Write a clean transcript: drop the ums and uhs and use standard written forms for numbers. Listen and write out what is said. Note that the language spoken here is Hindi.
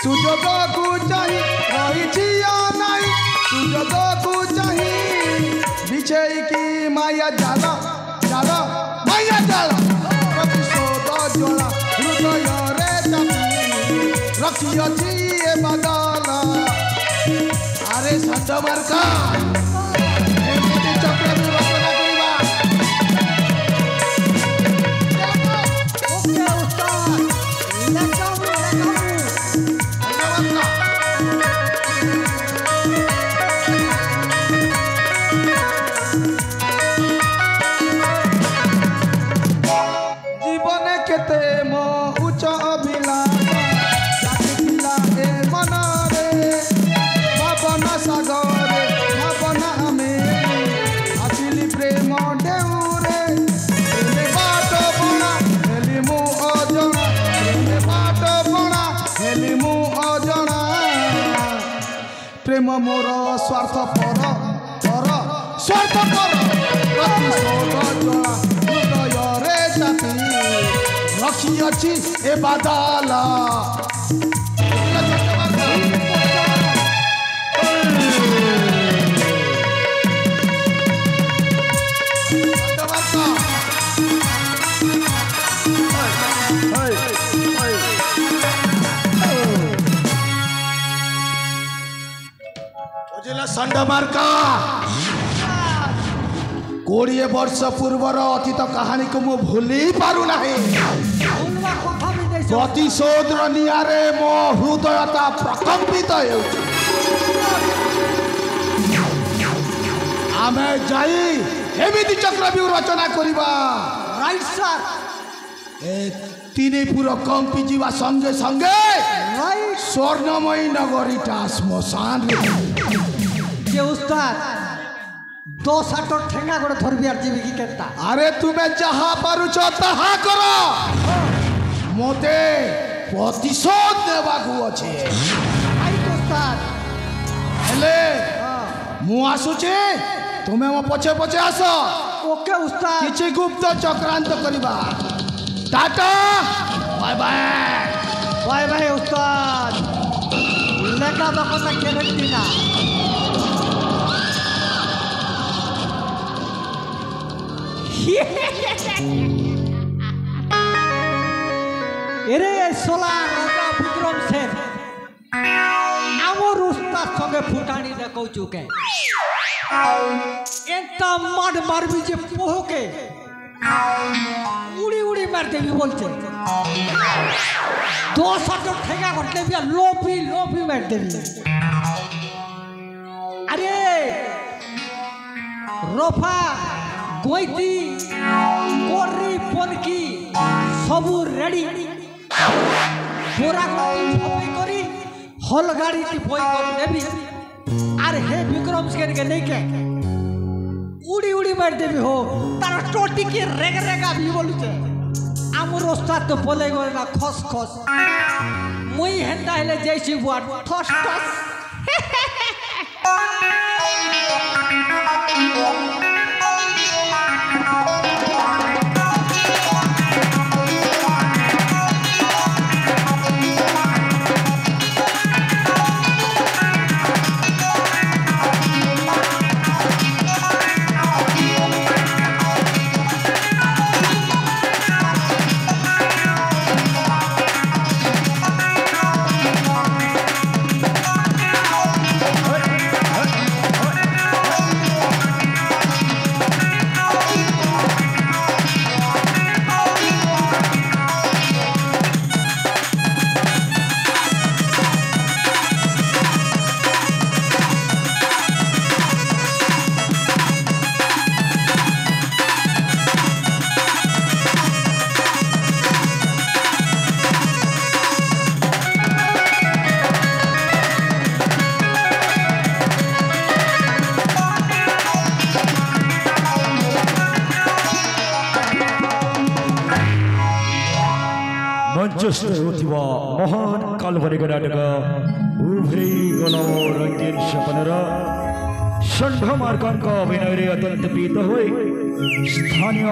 सुजोग को चाही रही नाई सुजोग को चाही बिछे की माया जाल जाल माया जाल प्रतिशोध ज्वाला हृदय रे चापी रखी अच्छी ए बदल अरे संत मार्का एमती चक्र भी रचना करिबा ओके उस्ताद जीवन केते मो उच्च अभिलाष जातिला ए मन रे भावना सागर भावना में आसिली प्रेम ढेउरे प्रेम बाट बणा हेली मु अजणा प्रेम बाट बणा हेली मु अजणा प्रेम मोर स्वार्थ पर स्वार्थ पर प्रतिशोध ज्वाला हृदय रे चापी रखी अच्छी ए बादल संड मार्का 20 वर्ष पूर्वर अतीत कहानी को मु भूली पारु नाही प्रतिशोध नियारे मो हृदयता प्रकम्पित आमे जाई एमिति चक्रव्यूह रचना करिबा राइट सर ए तीनेपुर कंपी जीवा संगे संगे राइट स्वर्णमयी नगरीटा श्मशान जे उस्ताद 10 ठेंगा गोटे धरबी आर जीवी की केता अरे तुम्हें जहाँ पारुच ताहा करो मोते प्रतिशोध देवाकू अच्छे राइट उस्ताद हेले मु आसुचे तुम्हें मो पछे पछे आस ओके उस्ताद किछि गुप्त चक्रांत करिबा टाटा बाय बाय बाय बाय उस्ताद लेका बकता गारंटी ना एरे सोला राजा विक्रम सेन आमर उस्ताद संगे फुटानी देखौ चुके एंता मार मारबी जे पोहके उड़ी उड़ी मार देबी बोलते 10 ठेगा घटले भी लोभी मार देबी अरे रोफा गोइती कोरी पनकी सबू रेडी बोरा छपी करी हल गाड़ी की बोई कर देबी अरे हे विक्रम सेन के नहीं के उड़ी उड़ी मार देबी हो तार टोटी की रेग रेगा भी बोलुचे आमर उस्ताद तो बोले गो ना खस खस मुई हेंदा हेले जैसी बुआ ठस ठस मंचस्थ होथिबा महान काल्पनिक नाटक उभरी गलो रंगीन सपनर षण्ढ मार्कांक अभिनय अत्यंत प्रीत हुए स्थानीय